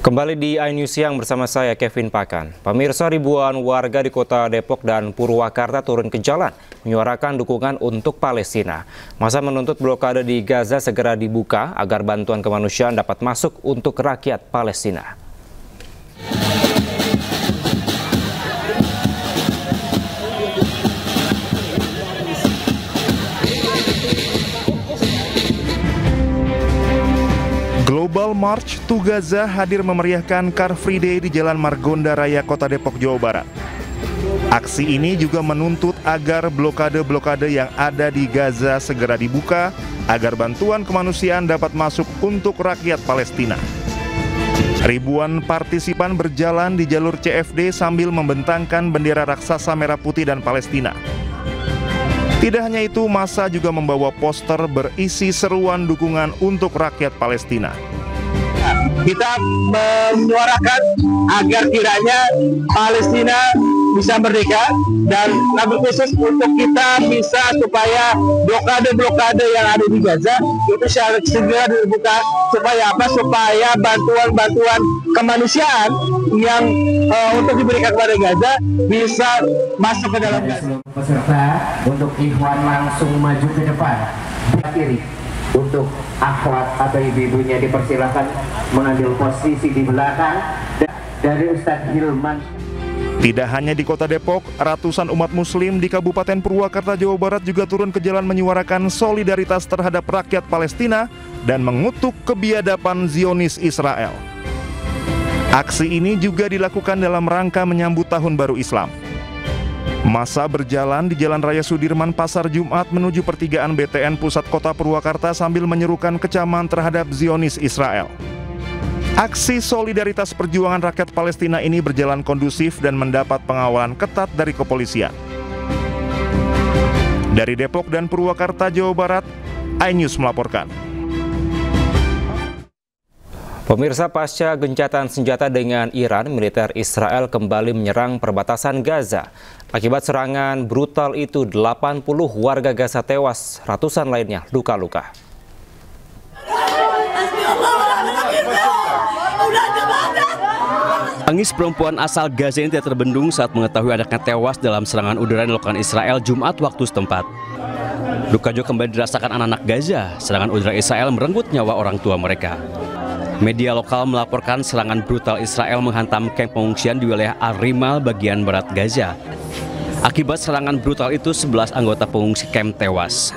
Kembali di iNews Siang bersama saya Kevin Pakan. Pemirsa, ribuan warga di kota Depok dan Purwakarta turun ke jalan menyuarakan dukungan untuk Palestina. Masa menuntut blokade di Gaza segera dibuka agar bantuan kemanusiaan dapat masuk untuk rakyat Palestina. Global March to Gaza hadir memeriahkan Car Free Day di Jalan Margonda Raya, Kota Depok, Jawa Barat. Aksi ini juga menuntut agar blokade-blokade yang ada di Gaza segera dibuka agar bantuan kemanusiaan dapat masuk untuk rakyat Palestina. Ribuan partisipan berjalan di jalur CFD sambil membentangkan bendera raksasa merah putih dan Palestina. Tidak hanya itu, massa juga membawa poster berisi seruan dukungan untuk rakyat Palestina. Kita menyuarakan agar kiranya Palestina bisa merdeka, dan nabi khusus untuk kita bisa supaya blokade-blokade yang ada di Gaza itu segera dibuka, supaya apa? Supaya bantuan-bantuan kemanusiaan yang untuk diberikan kepada Gaza bisa masuk ke dalam Gaza. Seluruh peserta untuk ikhwan langsung maju ke depan. Kiri untuk akhwat atau ibu-ibunya dipersilakan mengambil posisi di belakang dari Ustadz Hilman. Tidak hanya di kota Depok, ratusan umat muslim di Kabupaten Purwakarta, Jawa Barat juga turun ke jalan menyuarakan solidaritas terhadap rakyat Palestina dan mengutuk kebiadaban Zionis Israel. Aksi ini juga dilakukan dalam rangka menyambut Tahun Baru Islam. Massa berjalan di Jalan Raya Sudirman Pasar Jumat menuju pertigaan BTN Pusat Kota Purwakarta sambil menyerukan kecaman terhadap Zionis Israel. Aksi solidaritas perjuangan rakyat Palestina ini berjalan kondusif dan mendapat pengawalan ketat dari kepolisian. Dari Depok dan Purwakarta, Jawa Barat, iNews melaporkan. Pemirsa, pasca gencatan senjata dengan Iran, militer Israel kembali menyerang perbatasan Gaza. Akibat serangan brutal itu, 80 warga Gaza tewas, ratusan lainnya luka-luka. Tangis perempuan asal Gaza ini tidak terbendung saat mengetahui anaknya tewas dalam serangan udara yang dilakukan Israel Jumat waktu setempat. Duka juga kembali dirasakan anak-anak Gaza. Serangan udara Israel merenggut nyawa orang tua mereka. Media lokal melaporkan serangan brutal Israel menghantam kamp pengungsian di wilayah Al-Rimal bagian barat Gaza. Akibat serangan brutal itu, 11 anggota pengungsi kamp tewas.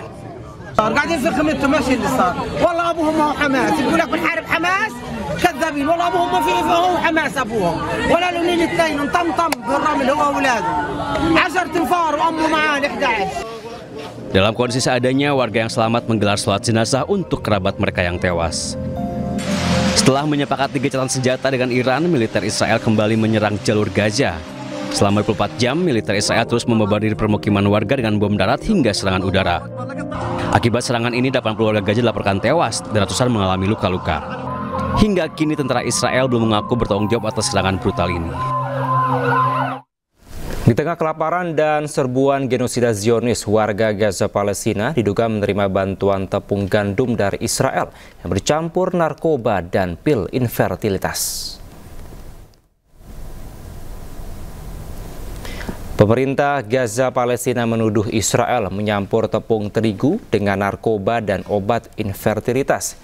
كذابين والله ابوهم ما في هو حماس ابوهم ولا لونين اثنين انطمطم بالرمل هو واولاده 10 تنفار وامه معاه 11. Dalam kondisi seadanya, warga yang selamat menggelar sholat jenazah untuk kerabat mereka yang tewas. Setelah menyepakati gencatan senjata dengan Iran, militer Israel kembali menyerang jalur Gaza. Selama 24 jam, militer Israel terus membombardir permukiman warga dengan bom darat hingga serangan udara. Akibat serangan ini, 80 warga Gaza dilaporkan tewas dan ratusan mengalami luka-luka. Hingga kini tentara Israel belum mengaku bertanggung jawab atas serangan brutal ini. Di tengah kelaparan dan serbuan genosida Zionis, warga Gaza Palestina diduga menerima bantuan tepung gandum dari Israel yang bercampur narkoba dan pil infertilitas. Pemerintah Gaza Palestina menuduh Israel menyampur tepung terigu dengan narkoba dan obat infertilitas.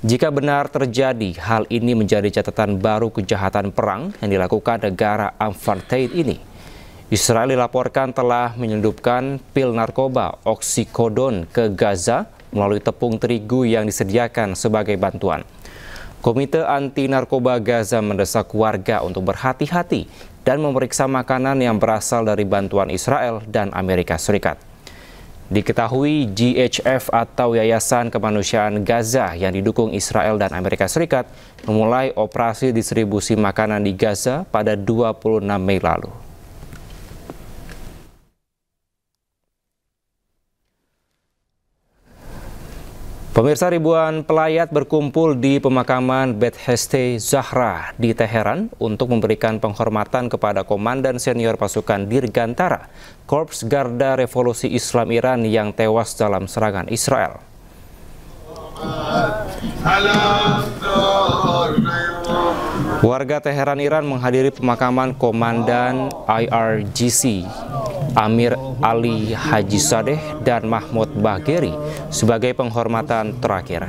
Jika benar terjadi, hal ini menjadi catatan baru kejahatan perang yang dilakukan negara apartheid ini. Israel dilaporkan telah menyelundupkan pil narkoba oksikodon ke Gaza melalui tepung terigu yang disediakan sebagai bantuan. Komite Anti Narkoba Gaza mendesak warga untuk berhati-hati dan memeriksa makanan yang berasal dari bantuan Israel dan Amerika Serikat. Diketahui GHF atau Yayasan Kemanusiaan Gaza yang didukung Israel dan Amerika Serikat memulai operasi distribusi makanan di Gaza pada 26 Mei lalu. Pemirsa, ribuan pelayat berkumpul di pemakaman Beit Heste Zahra di Teheran untuk memberikan penghormatan kepada Komandan Senior Pasukan Dirgantara, Korps Garda Revolusi Islam Iran yang tewas dalam serangan Israel. Warga Teheran, Iran menghadiri pemakaman Komandan IRGC Amir Ali Hajizadeh dan Mahmoud Bagheri sebagai penghormatan terakhir.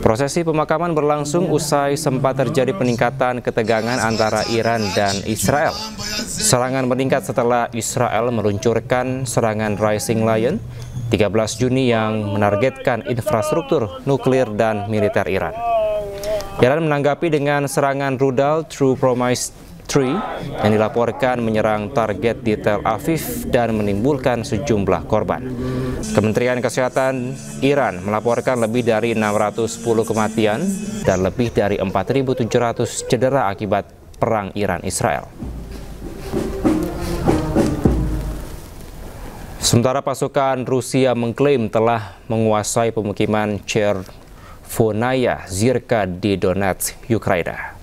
Prosesi pemakaman berlangsung usai sempat terjadi peningkatan ketegangan antara Iran dan Israel. Serangan meningkat setelah Israel meluncurkan serangan Rising Lion 13 Juni yang menargetkan infrastruktur nuklir dan militer Iran. Iran menanggapi dengan serangan rudal True Promise 3 yang dilaporkan menyerang target di Tel Aviv dan menimbulkan sejumlah korban. Kementerian Kesehatan Iran melaporkan lebih dari 610 kematian dan lebih dari 4.700 cedera akibat perang Iran-Israel. Sementara pasukan Rusia mengklaim telah menguasai pemukiman Chervonaya Zirka di Donetsk, Ukraina.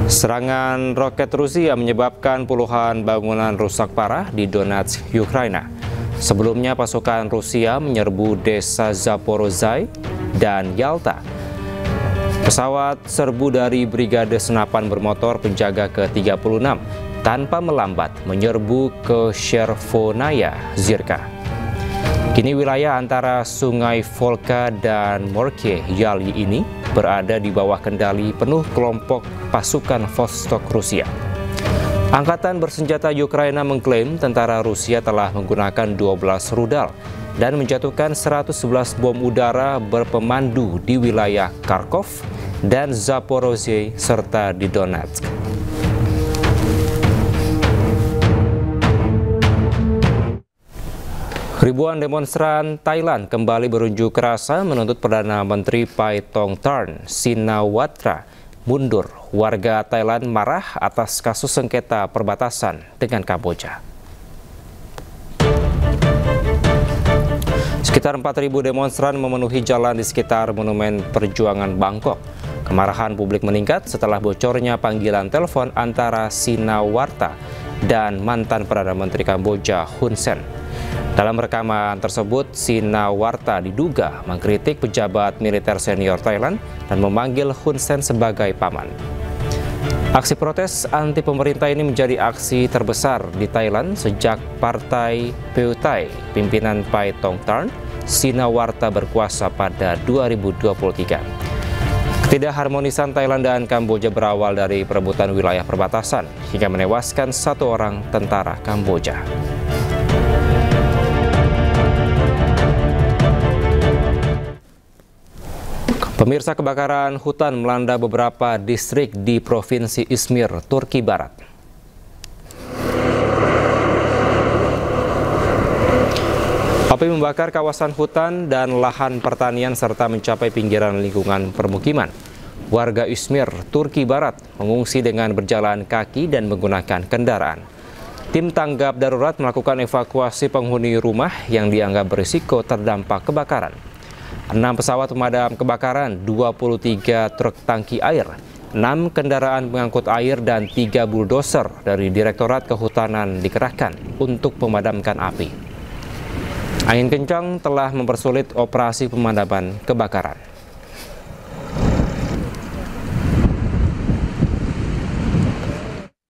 Serangan roket Rusia menyebabkan puluhan bangunan rusak parah di Donetsk, Ukraina. Sebelumnya pasukan Rusia menyerbu desa Zaporozhye dan Yalta. Pesawat serbu dari Brigade Senapan Bermotor Penjaga ke-36 tanpa melambat menyerbu ke Chervonaya Zirka. Kini wilayah antara Sungai Volga dan Morke Yali ini berada di bawah kendali penuh kelompok pasukan Vostok Rusia. Angkatan bersenjata Ukraina mengklaim tentara Rusia telah menggunakan 12 rudal dan menjatuhkan 111 bom udara berpemandu di wilayah Kharkov dan Zaporozhye serta di Donetsk. Ribuan demonstran Thailand kembali berunjuk rasa menuntut Perdana Menteri Paetongtarn Shinawatra mundur. Warga Thailand marah atas kasus sengketa perbatasan dengan Kamboja. Sekitar 4.000 demonstran memenuhi jalan di sekitar Monumen Perjuangan Bangkok. Kemarahan publik meningkat setelah bocornya panggilan telepon antara Shinawatra dan mantan Perdana Menteri Kamboja Hun Sen. Dalam rekaman tersebut, Shinawatra diduga mengkritik pejabat militer senior Thailand dan memanggil Hun Sen sebagai paman. Aksi protes anti pemerintah ini menjadi aksi terbesar di Thailand sejak Partai Pheu Thai pimpinan Paetongtarn Shinawatra berkuasa pada 2023. Ketidakharmonisan Thailand dan Kamboja berawal dari perebutan wilayah perbatasan hingga menewaskan 1 orang tentara Kamboja. Pemirsa, kebakaran hutan melanda beberapa distrik di Provinsi Izmir, Turki Barat. Api membakar kawasan hutan dan lahan pertanian serta mencapai pinggiran lingkungan permukiman. Warga Izmir, Turki Barat mengungsi dengan berjalan kaki dan menggunakan kendaraan. Tim tanggap darurat melakukan evakuasi penghuni rumah yang dianggap berisiko terdampak kebakaran. 6 pesawat pemadam kebakaran, 23 truk tangki air, 6 kendaraan pengangkut air, dan 3 bulldozer dari Direktorat Kehutanan dikerahkan untuk memadamkan api. Angin kencang telah mempersulit operasi pemadaman kebakaran.